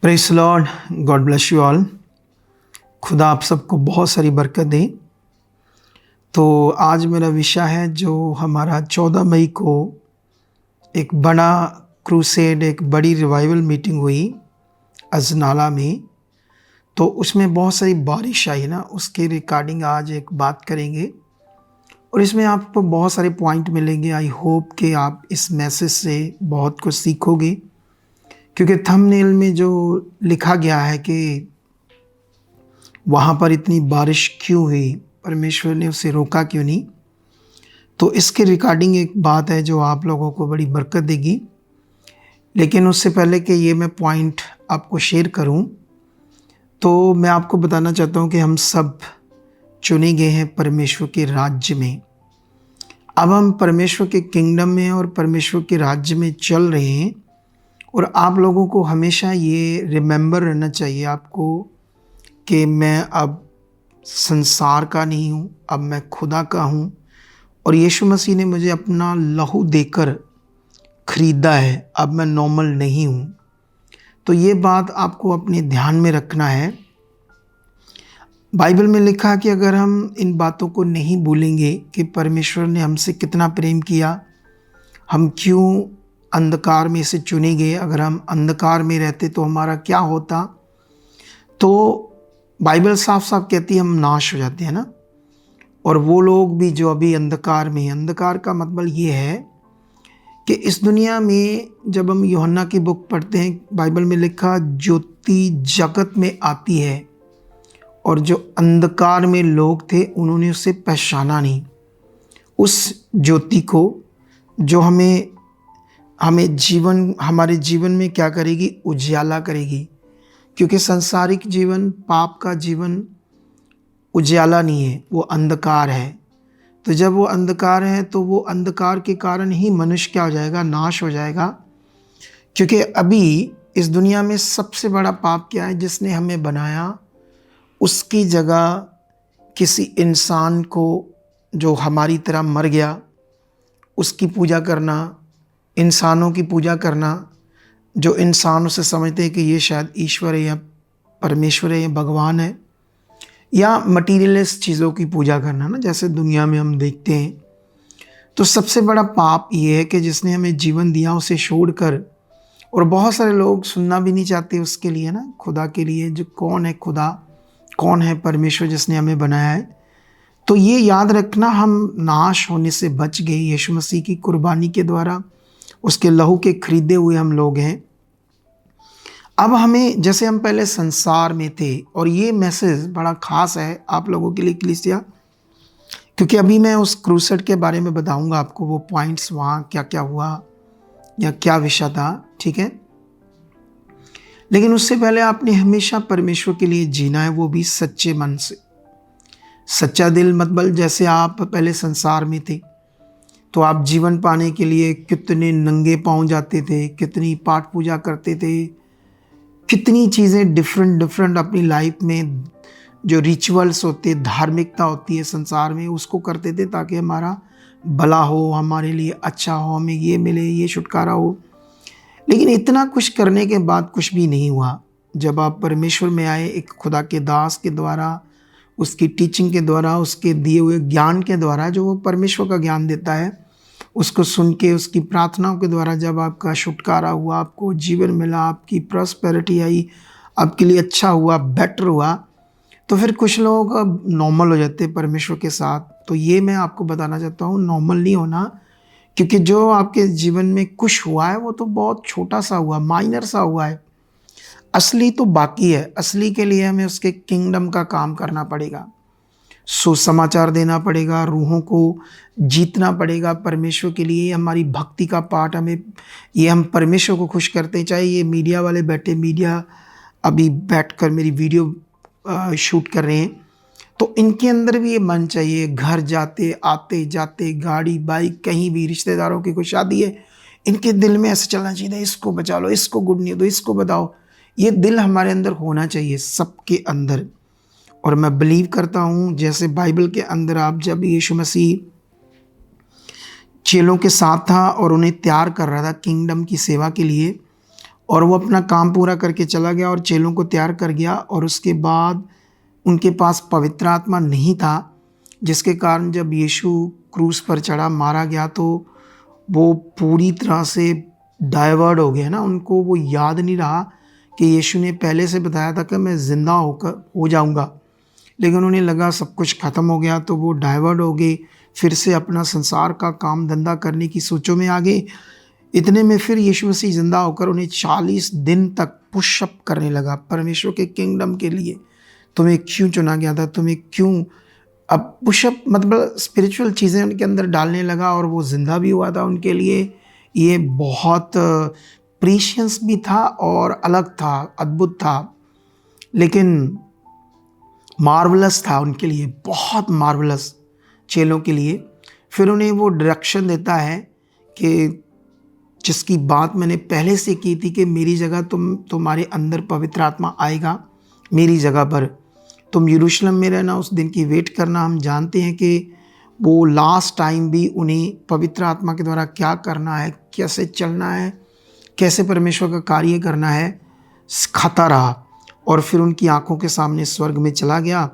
Press Lord, God bless you all. खुदा आप सबको बहुत सारी बरकत दे। तो आज मेरा विषय है जो हमारा 14 मई को एक बड़ा क्रूसेड, एक बड़ी रिवाइवल मीटिंग हुई अजनाला में। तो उसमें बहुत सारी बारिश आई ना, उसके रिकॉर्डिंग आज एक बात करेंगे और इसमें आपको बहुत सारे पॉइंट मिलेंगे। आई होप कि आप इस मैसेज से बहुत कुछ सीखोगे, क्योंकि थंबनेल में जो लिखा गया है कि वहाँ पर इतनी बारिश क्यों हुई, परमेश्वर ने उसे रोका क्यों नहीं। तो इसके रिकॉर्डिंग एक बात है जो आप लोगों को बड़ी बरकत देगी। लेकिन उससे पहले कि ये मैं पॉइंट आपको शेयर करूं, तो मैं आपको बताना चाहता हूं कि हम सब चुने गए हैं परमेश्वर के राज्य में। अब हम परमेश्वर के किंगडम में और परमेश्वर के राज्य में चल रहे हैं। और आप लोगों को हमेशा ये रिमेंबर रहना चाहिए आपको कि मैं अब संसार का नहीं हूँ, अब मैं खुदा का हूँ और यीशु मसीह ने मुझे अपना लहू देकर खरीदा है। अब मैं नॉर्मल नहीं हूँ। तो ये बात आपको अपने ध्यान में रखना है। बाइबल में लिखा है कि अगर हम इन बातों को नहीं भूलेंगे कि परमेश्वर ने हमसे कितना प्रेम किया, हम क्यों अंधकार में से चुने गए, अगर हम अंधकार में रहते तो हमारा क्या होता। तो बाइबल साफ साफ कहती है हम नाश हो जाते हैं ना। और वो लोग भी जो अभी अंधकार में, अंधकार का मतलब ये है कि इस दुनिया में जब हम यूहन्ना की बुक पढ़ते हैं, बाइबल में लिखा ज्योति जगत में आती है और जो अंधकार में लोग थे उन्होंने उसे पहचाना नहीं, उस ज्योति को जो हमें हमारे जीवन में क्या करेगी, उजाला करेगी। क्योंकि सांसारिक जीवन, पाप का जीवन उजाला नहीं है, वो अंधकार है। तो जब वो अंधकार है तो वो अंधकार के कारण ही मनुष्य क्या हो जाएगा, नाश हो जाएगा। क्योंकि अभी इस दुनिया में सबसे बड़ा पाप क्या है, जिसने हमें बनाया उसकी जगह किसी इंसान को जो हमारी तरह मर गया, उसकी पूजा करना, इंसानों की पूजा करना, जो इंसान उसे समझते हैं कि ये शायद ईश्वर है या परमेश्वर है या भगवान है, या मटीरियलिस्ट चीज़ों की पूजा करना ना, जैसे दुनिया में हम देखते हैं। तो सबसे बड़ा पाप ये है कि जिसने हमें जीवन दिया उसे छोड़कर, और बहुत सारे लोग सुनना भी नहीं चाहते उसके लिए ना, खुदा के लिए, जो कौन है खुदा, कौन है परमेश्वर जिसने हमें बनाया है। तो ये याद रखना, हम नाश होने से बच गए यीशु मसीह की कुर्बानी के द्वारा, उसके लहू के खरीदे हुए हम लोग हैं। अब हमें, जैसे हम पहले संसार में थे, और ये मैसेज बड़ा ख़ास है आप लोगों के लिए कलीसिया, क्योंकि अभी मैं उस क्रूसेड के बारे में बताऊंगा आपको, वो पॉइंट्स वहाँ क्या क्या हुआ या क्या विषय था, ठीक है। लेकिन उससे पहले आपने हमेशा परमेश्वर के लिए जीना है, वो भी सच्चे मन से। सच्चा दिल मतलब जैसे आप पहले संसार में थे तो आप जीवन पाने के लिए कितने नंगे पाँव जाते थे, कितनी पाठ पूजा करते थे, कितनी चीज़ें डिफरेंट अपनी लाइफ में जो रिचुअल्स होते, धार्मिकता होती है संसार में, उसको करते थे ताकि हमारा भला हो, हमारे लिए अच्छा हो, हमें ये मिले, ये छुटकारा हो। लेकिन इतना कुछ करने के बाद कुछ भी नहीं हुआ। जब आप परमेश्वर में आए, एक खुदा के दास के द्वारा, उसकी टीचिंग के द्वारा, उसके दिए हुए ज्ञान के द्वारा, जो वो परमेश्वर का ज्ञान देता है, उसको सुन के, उसकी प्रार्थनाओं के द्वारा जब आपका छुटकारा हुआ, आपको जीवन मिला, आपकी प्रॉस्पेरिटी आई, आपके लिए अच्छा हुआ, बेटर हुआ, तो फिर कुछ लोग अब नॉर्मल हो जाते हैं परमेश्वर के साथ। तो ये मैं आपको बताना चाहता हूँ, नॉर्मल नहीं होना। क्योंकि जो आपके जीवन में कुछ हुआ है वो तो बहुत छोटा सा हुआ, माइनर सा हुआ है। असली तो बाकी है। असली के लिए हमें उसके किंगडम का काम करना पड़ेगा, सुसमाचार देना पड़ेगा, रूहों को जीतना पड़ेगा परमेश्वर के लिए। हमारी भक्ति का पार्ट, हमें ये, हम परमेश्वर को खुश करते हैं। चाहे ये मीडिया वाले बैठे, मीडिया अभी बैठकर मेरी वीडियो शूट कर रहे हैं, तो इनके अंदर भी ये मन चाहिए। घर जाते आते जाते, गाड़ी बाइक, कहीं भी रिश्तेदारों की कोई शादी है, इनके दिल में ऐसा चलना चाहिए, इसको बचा लो, इसको गुड न्यूज़ दो, इसको बताओ। ये दिल हमारे अंदर होना चाहिए, सबके अंदर। और मैं बिलीव करता हूँ, जैसे बाइबल के अंदर आप, जब यीशु मसीह चेलों के साथ था और उन्हें तैयार कर रहा था किंगडम की सेवा के लिए, और वो अपना काम पूरा करके चला गया और चेलों को तैयार कर गया। और उसके बाद उनके पास पवित्र आत्मा नहीं था, जिसके कारण जब यीशु क्रूस पर चढ़ा, मारा गया, तो वो पूरी तरह से डाइवर्ट हो गए ना। उनको वो याद नहीं रहा कि यीशु ने पहले से बताया था कि मैं ज़िंदा हो जाऊंगा, लेकिन उन्हें लगा सब कुछ ख़त्म हो गया, तो वो डाइवर्ट हो गए, फिर से अपना संसार का काम धंधा करने की सोचों में आ गए। इतने में फिर यीशु मसीह ज़िंदा होकर उन्हें 40 दिन तक पुशअप करने लगा परमेश्वर के किंगडम के लिए। तुम्हें क्यों चुना गया था, तुम्हें क्यों, अब पुशअप मतलब स्पिरिचुअल चीज़ें उनके अंदर डालने लगा और वो ज़िंदा भी हुआ था उनके लिए। ये बहुत प्रीशियस भी था और अलग था, अद्भुत था, लेकिन मार्वलस था उनके लिए, बहुत मार्वलस चेलों के लिए। फिर उन्हें वो डायरेक्शन देता है कि जिसकी बात मैंने पहले से की थी कि मेरी जगह तुम्हारे अंदर पवित्र आत्मा आएगा, मेरी जगह पर तुम यरूशलेम में रहना, उस दिन की वेट करना। हम जानते हैं कि वो लास्ट टाइम भी उन्हें पवित्र आत्मा के द्वारा क्या करना है, कैसे चलना है, कैसे परमेश्वर का कार्य करना है, सिखाता रहा। और फिर उनकी आंखों के सामने स्वर्ग में चला गया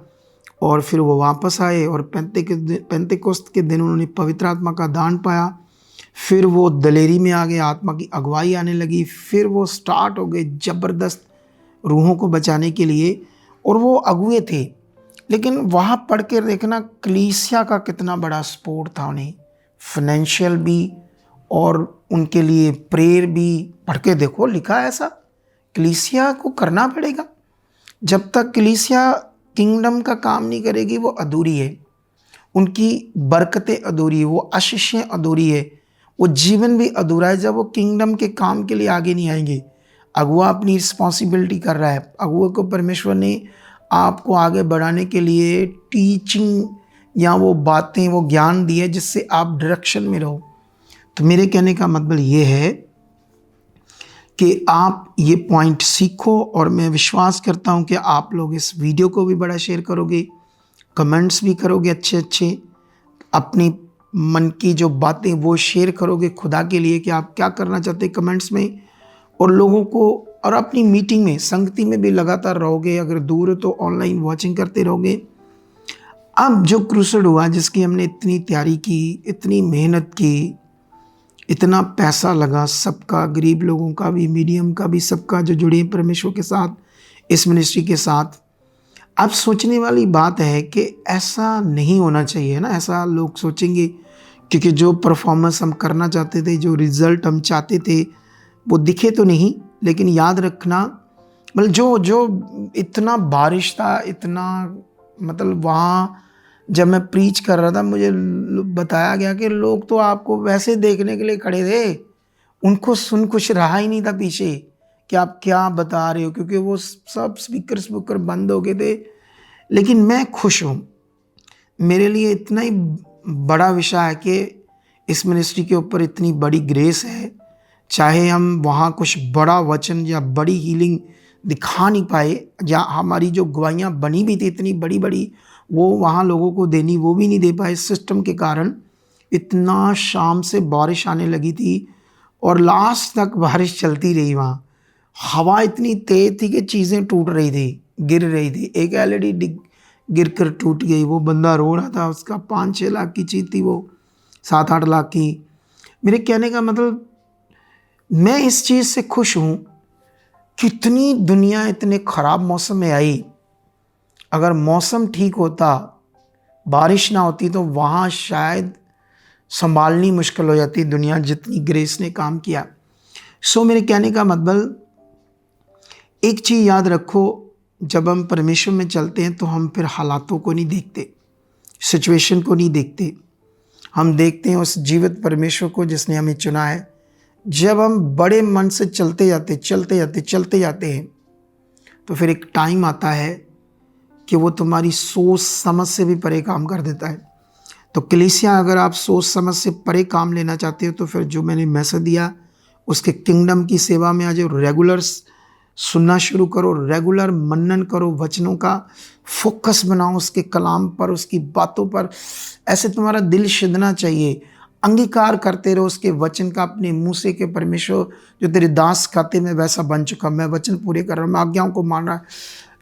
और फिर वो वापस आए और पेंतेकोस्त के दिन उन्होंने पवित्र आत्मा का दान पाया। फिर वो दलेरी में आ गए, आत्मा की अगुवाई आने लगी, फिर वो स्टार्ट हो गए ज़बरदस्त रूहों को बचाने के लिए, और वो अगुए थे। लेकिन वहाँ पढ़ के देखना कलीसिया का कितना बड़ा सपोर्ट था उन्हें, फाइनेंशियल भी और उनके लिए प्रेयर भी। पढ़ के देखो, लिखा है ऐसा, कलीसिया को करना पड़ेगा। जब तक कलीसिया किंगडम का काम नहीं करेगी वो अधूरी है, उनकी बरकतें अधूरी है, वो आशीषें अधूरी है, वो जीवन भी अधूरा है जब वो किंगडम के काम के लिए आगे नहीं आएंगे। अगुआ अपनी रिस्पॉन्सिबिलिटी कर रहा है, अगुआ को परमेश्वर ने आपको आगे बढ़ाने के लिए टीचिंग या वो बातें, वो ज्ञान दिए जिससे आप डायरेक्शन में रहो। तो मेरे कहने का मतलब ये है कि आप ये पॉइंट सीखो, और मैं विश्वास करता हूँ कि आप लोग इस वीडियो को भी बड़ा शेयर करोगे, कमेंट्स भी करोगे अच्छे अच्छे, अपनी मन की जो बातें वो शेयर करोगे खुदा के लिए कि आप क्या करना चाहते हैं कमेंट्स में, और लोगों को, और अपनी मीटिंग में, संगति में भी लगातार रहोगे। अगर दूर हो तो ऑनलाइन वॉचिंग करते रहोगे। अब जो क्रूसेड हुआ, जिसकी हमने इतनी तैयारी की, इतनी मेहनत की, इतना पैसा लगा सबका, गरीब लोगों का भी, मीडियम का भी, सबका जो जुड़े परमेश्वर के साथ, इस मिनिस्ट्री के साथ। अब सोचने वाली बात है कि ऐसा नहीं होना चाहिए ना, ऐसा लोग सोचेंगे, क्योंकि जो परफॉर्मेंस हम करना चाहते थे, जो रिज़ल्ट हम चाहते थे, वो दिखे तो नहीं। लेकिन याद रखना, मतलब जो इतना बारिश था, इतना, मतलब वहाँ जब मैं प्रीच कर रहा था मुझे बताया गया कि लोग तो आपको वैसे देखने के लिए खड़े थे, उनको सुन कुछ रहा ही नहीं था पीछे कि आप क्या बता रहे हो, क्योंकि वो सब स्पीकर बंद हो गए थे। लेकिन मैं खुश हूँ, मेरे लिए इतना ही बड़ा विषय है कि इस मिनिस्ट्री के ऊपर इतनी बड़ी ग्रेस है। चाहे हम वहाँ कुछ बड़ा वचन या बड़ी हीलिंग दिखा नहीं पाए, या हमारी जो गवाहियाँ बनी भी थी इतनी बड़ी बड़ी, वो वहाँ लोगों को देनी, वो भी नहीं दे पाए सिस्टम के कारण। इतना शाम से बारिश आने लगी थी और लास्ट तक बारिश चलती रही। वहाँ हवा इतनी तेज थी कि चीज़ें टूट रही थी, गिर रही थी। एक एलईडी गिर कर टूट गई, वो बंदा रो रहा था, उसका 5-6 लाख की चीज़ थी, वो 7-8 लाख की। मेरे कहने का मतलब, मैं इस चीज़ से खुश हूँ। कितनी दुनिया इतने ख़राब मौसम में आई, अगर मौसम ठीक होता, बारिश ना होती, तो वहाँ शायद संभालनी मुश्किल हो जाती दुनिया, जितनी ग्रेस ने काम किया। सो मेरे कहने का मतलब, एक चीज़ याद रखो, जब हम परमेश्वर में चलते हैं तो हम फिर हालातों को नहीं देखते, सिचुएशन को नहीं देखते, हम देखते हैं उस जीवित परमेश्वर को जिसने हमें चुना है। जब हम बड़े मन से चलते जाते हैं, तो फिर एक टाइम आता है कि वो तुम्हारी सोच समझ से भी परे काम कर देता है। तो कलीसिया, अगर आप सोच समझ से परे काम लेना चाहते हो, तो फिर जो मैंने मैसेज दिया उसके किंगडम की सेवा में आ जाओ, रेगुलर सुनना शुरू करो, रेगुलर मनन करो, वचनों का फोकस बनाओ, उसके कलाम पर, उसकी बातों पर। ऐसे तुम्हारा दिल शिदना चाहिए। अंगीकार करते रहो उसके वचन का अपने मुँह से कि परमेश्वर जो तेरे दास खाते में वैसा बन चुका, मैं वचन पूरे कर रहा हूँ, मैं आज्ञाओं को मान रहा।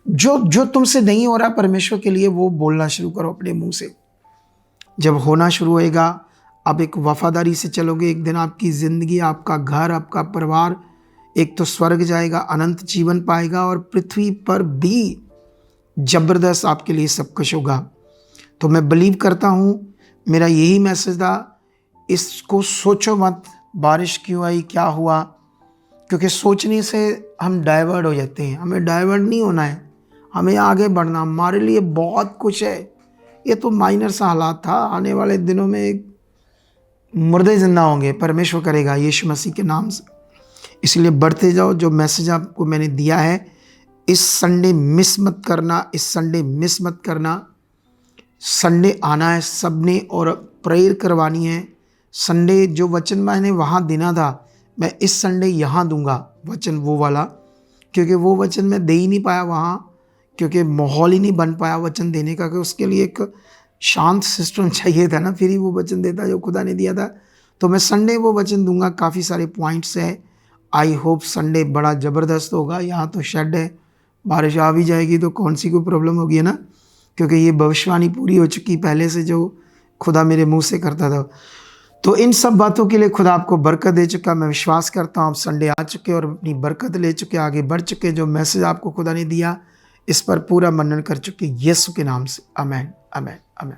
जो जो तुमसे नहीं हो रहा परमेश्वर के लिए वो बोलना शुरू करो अपने मुँह से। जब होना शुरू होएगा, आप एक वफ़ादारी से चलोगे, एक दिन आपकी ज़िंदगी, आपका घर, आपका परिवार एक तो स्वर्ग जाएगा, अनंत जीवन पाएगा और पृथ्वी पर भी ज़बरदस्त आपके लिए सब कुछ होगा। तो मैं बिलीव करता हूँ, मेरा यही मैसेज था, इसको सोचो मत बारिश क्यों आई, क्या हुआ, क्योंकि सोचने से हम डाइवर्ट हो जाते हैं। हमें डाइवर्ट नहीं होना है, हमें आगे बढ़ना। हमारे लिए बहुत कुछ है, ये तो माइनर सा हालात था, आने वाले दिनों में एक मुर्दे जिंदा होंगे, परमेश्वर करेगा यीशु मसीह के नाम से। इसलिए बढ़ते जाओ। जो मैसेज आपको मैंने दिया है, इस संडे मिस मत करना, इस संडे मिस मत करना। संडे आना है सबने और प्रेयर करवानी है। संडे जो वचन मैंने वहाँ देना था, मैं इस संडे यहाँ दूंगा वचन वो वाला, क्योंकि वो वचन मैं दे ही नहीं पाया वहाँ, क्योंकि माहौल ही नहीं बन पाया वचन देने का, कि उसके लिए एक शांत सिस्टम चाहिए था ना, फिर ही वो वचन देता जो खुदा ने दिया था। तो मैं संडे वो वचन दूंगा, काफ़ी सारे पॉइंट्स हैं। आई होप संडे बड़ा ज़बरदस्त होगा। यहाँ तो शेड है, बारिश आ भी जाएगी तो कौन सी कोई प्रॉब्लम होगी, है ना, क्योंकि ये भविष्यवाणी पूरी हो चुकी पहले से जो खुदा मेरे मुंह से करता था। तो इन सब बातों के लिए खुदा आपको बरकत दे चुका। मैं विश्वास करता हूँ आप संडे आ चुके और अपनी बरकत ले चुके, आगे बढ़ चुके। जो मैसेज आपको खुदा ने दिया इस पर पूरा मनन कर चुके, यीशु के नाम से। आमीन, आमीन, आमीन।